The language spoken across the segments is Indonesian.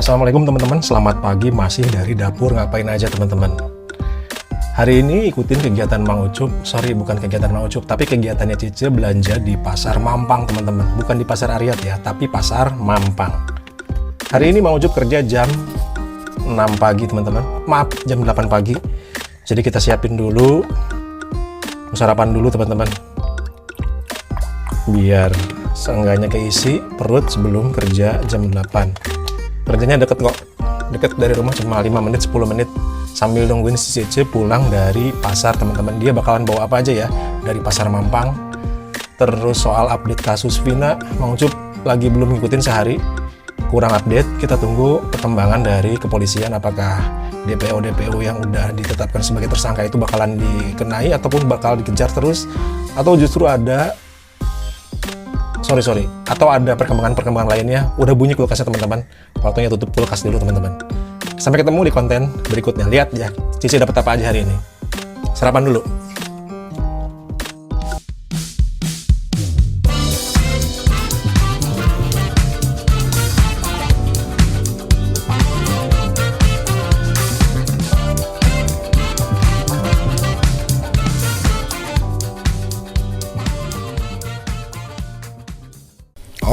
Assalamualaikum teman-teman, selamat pagi, masih dari dapur. Ngapain aja teman-teman? Hari ini ikutin kegiatan Mang Ucup, bukan kegiatan Mang Ucup, tapi kegiatannya Cice belanja di Pasar Mampang teman-teman. Bukan di Pasar Ariat ya, tapi Pasar Mampang. Hari ini Mang Ucup kerja jam 6 pagi teman-teman, maaf jam 8 pagi. Jadi kita siapin dulu, sarapan dulu teman-teman, biar seenggaknya keisi perut sebelum kerja jam 8. Kerjanya deket kok, deket dari rumah cuma 5 menit 10 menit, sambil nungguin si Cece pulang dari pasar teman-teman. Dia bakalan bawa apa aja ya dari Pasar Mampang. Terus soal update kasus Vina, Mang Ucup lagi belum ngikutin sehari, kurang update. Kita tunggu perkembangan dari kepolisian, apakah DPO yang udah ditetapkan sebagai tersangka itu bakalan dikenai ataupun bakal dikejar terus, atau justru ada atau ada perkembangan lainnya. Udah bunyi kulkasnya teman-teman, waktunya tutup kulkas dulu teman-teman. Sampai ketemu di konten berikutnya. Lihat ya Cici dapat apa aja hari ini. Sarapan dulu.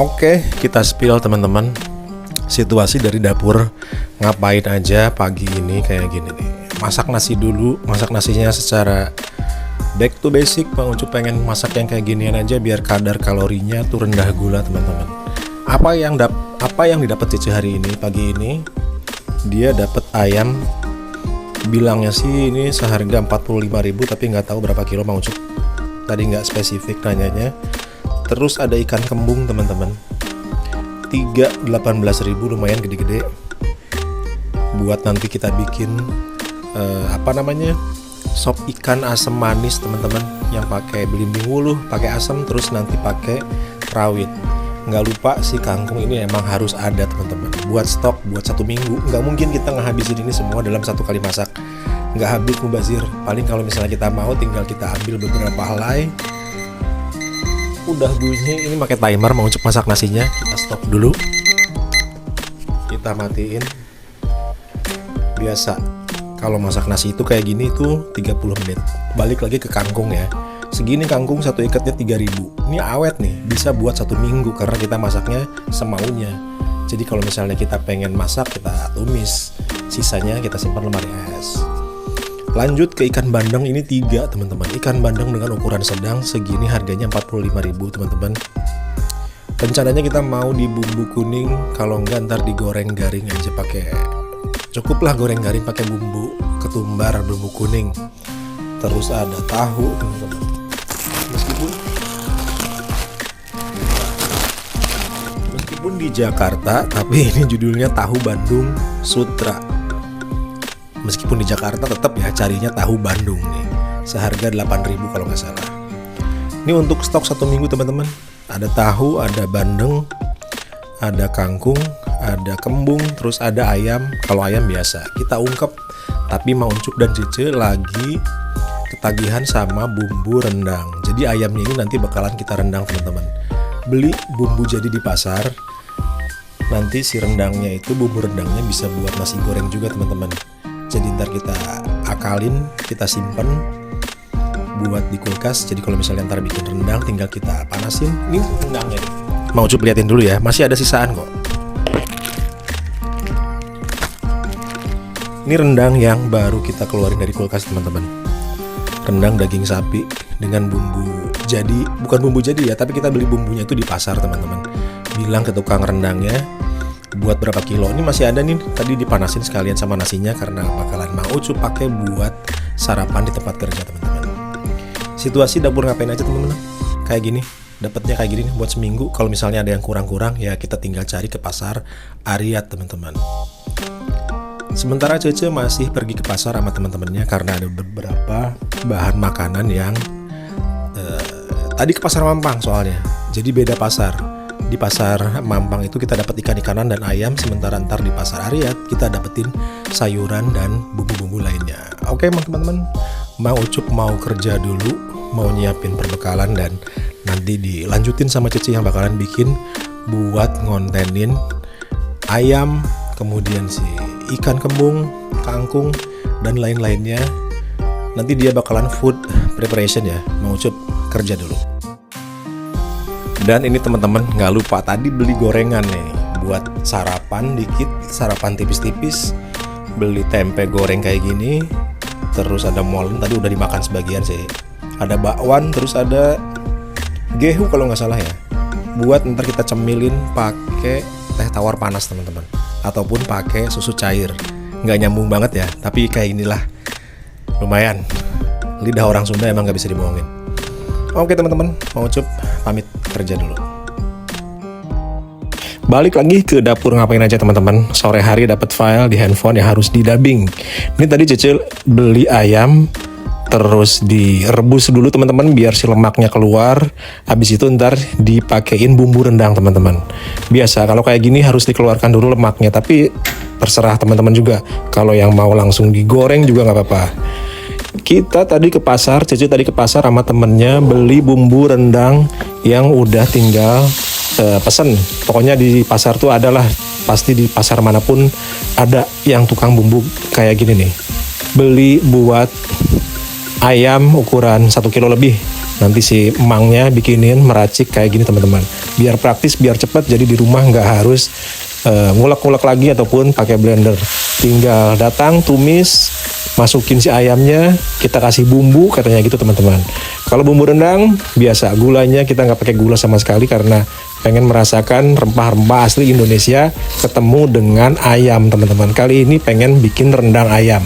Oke, kita spill teman-teman. Situasi dari dapur, ngapain aja pagi ini kayak gini nih. Masak nasi dulu, masak nasinya secara back to basic. Mang Ucup pengen masak yang kayak ginian aja biar kadar kalorinya tuh rendah gula teman-teman. Apa yang didapat Cici hari ini pagi ini? Dia dapat ayam. Bilangnya sih ini seharga 45.000, tapi nggak tahu berapa kilo Mang Ucup. Tadi nggak spesifik nanyanya. Terus ada ikan kembung teman-teman, 18.000, lumayan gede-gede. Buat nanti kita bikin sop ikan asam manis teman-teman, yang pakai belimbing wuluh, pakai asam, terus nanti pakai rawit. Nggak lupa si kangkung ini emang harus ada teman-teman, buat stok buat 1 minggu. Nggak mungkin kita ngehabisin ini semua dalam 1 kali masak, nggak habis mubazir. Paling kalau misalnya kita mau, tinggal kita ambil beberapa helai. Udah bunyi, ini pakai timer Mang Ucup masak nasinya. Kita stop dulu, kita matiin. Biasa kalau masak nasi itu kayak gini tuh 30 menit. Balik lagi ke kangkung ya, segini kangkung satu ikatnya 3.000. Ini awet nih, bisa buat 1 minggu karena kita masaknya semaunya. Jadi kalau misalnya kita pengen masak, kita tumis, sisanya kita simpan lemari es. Lanjut ke ikan bandeng, ini 3 teman-teman. Ikan bandeng dengan ukuran sedang, segini harganya 45.000 teman-teman. Rencananya kita mau di bumbu kuning, kalau enggak ntar digoreng garing aja pakai. Cukuplah goreng garing pakai bumbu ketumbar, bumbu kuning. Terus ada tahu teman-teman. Meskipun di Jakarta, tapi ini judulnya tahu Bandung Sutra. Meskipun di Jakarta tetap ya carinya tahu Bandung nih, seharga 8.000 kalau nggak salah. Ini untuk stok 1 minggu teman-teman. Ada tahu, ada bandeng, ada kangkung, ada kembung, terus ada ayam. Kalau ayam biasa kita ungkep, tapi Mang Ucup dan Cice lagi ketagihan sama bumbu rendang. Jadi ayamnya ini nanti bakalan kita rendang teman-teman. Beli bumbu jadi di pasar. Nanti si rendangnya itu, bumbu rendangnya bisa buat nasi goreng juga teman-teman. Jadi ntar kita akalin, kita simpen buat di kulkas. Jadi kalau misalnya ntar bikin rendang, tinggal kita panasin. Ini rendangnya nih, Mang Ucup liatin dulu ya, masih ada sisaan kok. Ini rendang yang baru kita keluarin dari kulkas teman-teman. Rendang daging sapi dengan bumbu jadi, bukan bumbu jadi ya, tapi kita beli bumbunya itu di pasar teman-teman. Bilang ke tukang rendangnya buat berapa kilo. Ini masih ada nih, tadi dipanasin sekalian sama nasinya karena bakalan Mang Ucup pakai buat sarapan di tempat kerja teman-teman. Situasi dapur ngapain aja teman-teman, kayak gini, dapatnya kayak gini buat seminggu. Kalau misalnya ada yang kurang-kurang ya kita tinggal cari ke Pasar Ariat teman-teman. Sementara Cece masih pergi ke pasar sama teman-temannya karena ada beberapa bahan makanan yang tadi ke Pasar Mampang soalnya, jadi beda pasar. Di Pasar Mampang itu kita dapat ikan-ikanan dan ayam, sementara ntar di Pasar Ariat kita dapetin sayuran dan bumbu-bumbu lainnya. Oke teman-teman, Mang Ucup mau kerja dulu, mau nyiapin perbekalan, dan nanti dilanjutin sama Cici yang bakalan bikin buat ngontenin ayam, kemudian si ikan kembung, kangkung, dan lain-lainnya. Nanti dia bakalan food preparation ya. Mang Ucup kerja dulu. Dan ini teman-teman, nggak lupa tadi beli gorengan nih buat sarapan dikit, sarapan tipis-tipis. Beli tempe goreng kayak gini, terus ada molen, tadi udah dimakan sebagian sih. Ada bakwan, terus ada gehu kalau nggak salah ya. Buat ntar kita cemilin pakai teh tawar panas teman-teman, ataupun pakai susu cair. Nggak nyambung banget ya, tapi kayak inilah. Lumayan, lidah orang Sunda emang nggak bisa dibohongin. Oke teman-teman, Mang Ucup pamit kerja dulu. Balik lagi ke dapur ngapain aja teman-teman. Sore hari dapat file di handphone yang harus didubbing. Ini tadi Cece beli ayam, terus direbus dulu teman-teman biar si lemaknya keluar. Habis itu ntar dipakein bumbu rendang teman-teman. Biasa kalau kayak gini harus dikeluarkan dulu lemaknya, tapi terserah teman-teman juga. Kalau yang mau langsung digoreng juga nggak apa-apa. Kita tadi ke pasar, Cece tadi ke pasar sama temennya beli bumbu rendang yang udah tinggal pesen. Pokoknya di pasar tuh adalah, pasti di pasar manapun ada yang tukang bumbu kayak gini nih. Beli buat ayam ukuran 1 kilo lebih. Nanti si emangnya bikinin meracik kayak gini teman-teman. Biar praktis, biar cepat, jadi di rumah nggak harus ngulek-ngulek lagi ataupun pakai blender. Tinggal datang, tumis, masukin si ayamnya, kita kasih bumbu katanya gitu teman-teman. Kalau bumbu rendang biasa, gulanya kita nggak pakai gula sama sekali karena pengen merasakan rempah-rempah asli Indonesia ketemu dengan ayam teman-teman. Kali ini pengen bikin rendang ayam.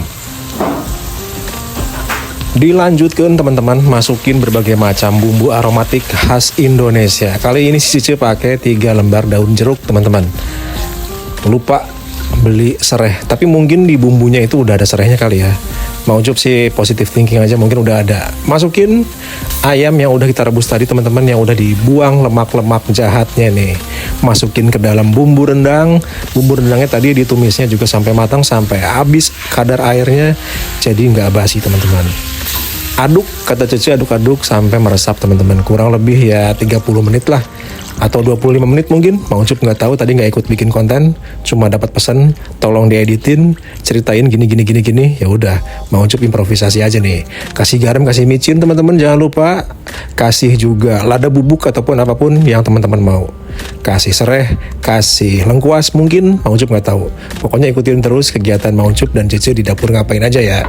Dilanjutkan teman-teman, masukin berbagai macam bumbu aromatik khas Indonesia. Kali ini si Cici pakai 3 lembar daun jeruk teman-teman. Lupa beli serai, tapi mungkin di bumbunya itu udah ada serainya kali ya. Mang Ucup sih positive thinking aja, mungkin udah ada. Masukin ayam yang udah kita rebus tadi teman-teman, yang udah dibuang lemak-lemak jahatnya nih. Masukin ke dalam bumbu rendang. Bumbu rendangnya tadi ditumisnya juga sampai matang, sampai habis kadar airnya, jadi nggak basi teman-teman. Aduk, kata Cece, aduk-aduk sampai meresap teman-teman. Kurang lebih ya 30 menit lah, atau 25 menit mungkin. Mang Ucup nggak tahu, tadi nggak ikut bikin konten, cuma dapat pesan tolong dieditin, ceritain gini. Ya udah, Mang Ucup improvisasi aja nih. Kasih garam, kasih micin teman-teman, jangan lupa. Kasih juga lada bubuk ataupun apapun yang teman-teman mau. Kasih sereh, kasih lengkuas mungkin, Mang Ucup nggak tahu. Pokoknya ikutin terus kegiatan Mang Ucup dan Cece di dapur ngapain aja ya.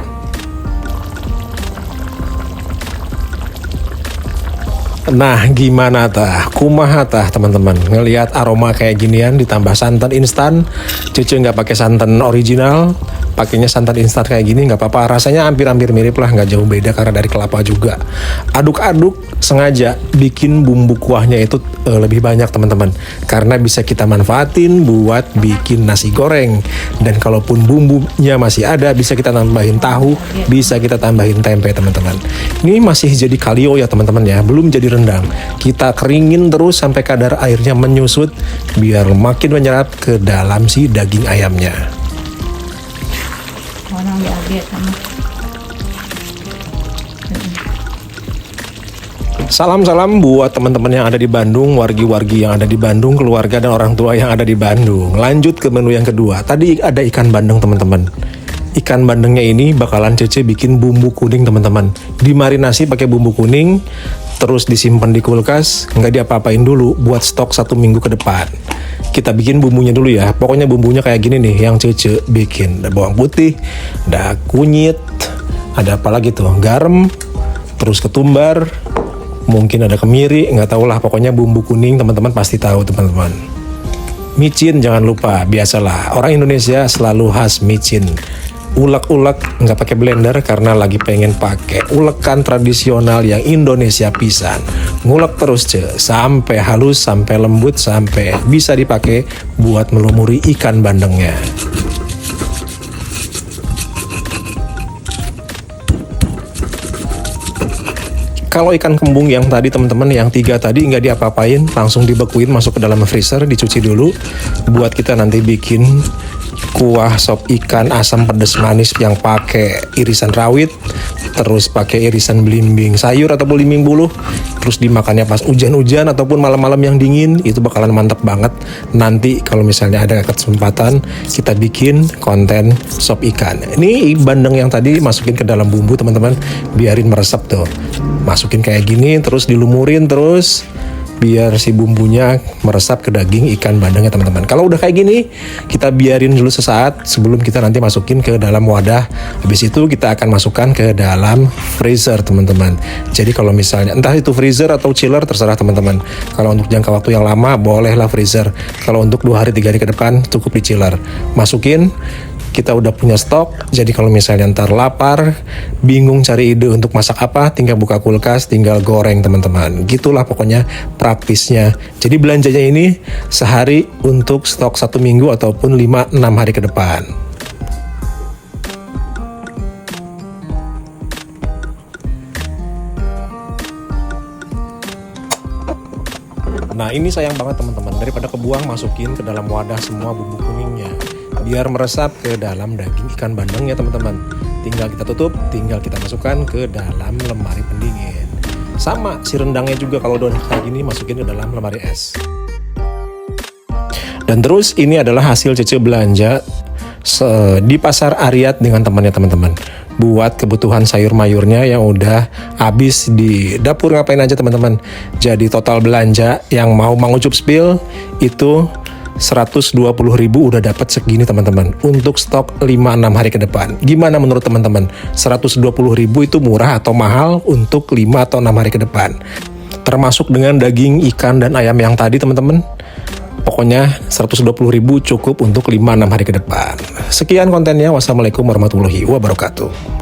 Nah, gimana tah? Kumaha tah teman-teman? Ngelihat aroma kayak ginian ditambah santan instan. Cece nggak pakai santan original, pakainya santan instan kayak gini nggak apa-apa. Rasanya hampir-hampir mirip lah, nggak jauh beda karena dari kelapa juga. Aduk-aduk, sengaja bikin bumbu kuahnya itu lebih banyak teman-teman, karena bisa kita manfaatin buat bikin nasi goreng. Dan kalaupun bumbunya masih ada, bisa kita tambahin tahu, bisa kita tambahin tempe teman-teman. Ini masih jadi kalio ya teman-teman ya, belum jadi rendang. Kita keringin terus sampai kadar airnya menyusut biar makin menyerap ke dalam si daging ayamnya. Orang diaget sama. Salam-salam buat teman-teman yang ada di Bandung, wargi-wargi yang ada di Bandung, keluarga dan orang tua yang ada di Bandung. Lanjut ke menu yang kedua. Tadi ada ikan bandeng teman-teman. Ikan bandengnya ini bakalan Cece bikin bumbu kuning teman-teman. Dimarinasi pakai bumbu kuning, terus disimpan di kulkas, nggak diapa-apain dulu buat stok 1 minggu ke depan. Kita bikin bumbunya dulu ya. Pokoknya bumbunya kayak gini nih yang Cece bikin. Ada bawang putih, ada kunyit, ada apa lagi tuh? Garam, terus ketumbar, mungkin ada kemiri, nggak tahu lah. Pokoknya bumbu kuning teman-teman pasti tahu teman-teman. Micin jangan lupa, biasalah orang Indonesia selalu khas micin. Ulek-ulek nggak pakai blender karena lagi pengen pakai ulekan tradisional yang Indonesia pisan. Ngulek terus sampai halus, sampai lembut, sampai bisa dipakai buat melumuri ikan bandengnya. Kalau ikan kembung yang tadi teman-teman, yang 3 tadi nggak diapa-apain, langsung dibekuin masuk ke dalam freezer, dicuci dulu buat kita nanti bikin kuah sop ikan asam pedas manis yang pakai irisan rawit, terus pakai irisan belimbing sayur atau belimbing buluh, terus dimakannya pas hujan-hujan ataupun malam-malam yang dingin, itu bakalan mantap banget. Nanti kalau misalnya ada kesempatan kita bikin konten sop ikan. Ini bandeng yang tadi masukin ke dalam bumbu teman-teman, biarin meresap tuh. Masukin kayak gini terus dilumurin terus biar si bumbunya meresap ke daging ikan bandengnya teman-teman. Kalau udah kayak gini, kita biarin dulu sesaat sebelum kita nanti masukin ke dalam wadah. Habis itu kita akan masukkan ke dalam freezer teman-teman. Jadi kalau misalnya entah itu freezer atau chiller terserah teman-teman. Kalau untuk jangka waktu yang lama bolehlah freezer. Kalau untuk 2 hari 3 hari ke depan cukup di chiller. Masukin, kita udah punya stok, jadi kalau misalnya ntar lapar, bingung cari ide untuk masak apa, tinggal buka kulkas, tinggal goreng teman-teman. Gitulah pokoknya praktisnya. Jadi belanjanya ini sehari untuk stok 1 minggu ataupun 5-6 hari ke depan. Nah ini sayang banget teman-teman, daripada kebuang masukin ke dalam wadah semua bumbu kuningnya biar meresap ke dalam daging ikan bandeng ya teman-teman. Tinggal kita tutup, tinggal kita masukkan ke dalam lemari pendingin. Sama si rendangnya juga kalau udah kayak gini masukin ke dalam lemari es. Dan terus ini adalah hasil Cece belanja di pasar Ariat dengan temannya teman-teman. Buat kebutuhan sayur mayurnya yang udah habis di dapur ngapain aja teman-teman. Jadi total belanja yang mau mengucup spill itu 120.000 udah dapat segini teman-teman untuk stok 5-6 hari ke depan. Gimana menurut teman-teman? 120.000 itu murah atau mahal untuk 5 atau 6 hari ke depan? Termasuk dengan daging ikan dan ayam yang tadi teman-teman. Pokoknya 120.000 cukup untuk 5-6 hari ke depan. Sekian kontennya. Wassalamualaikum warahmatullahi wabarakatuh.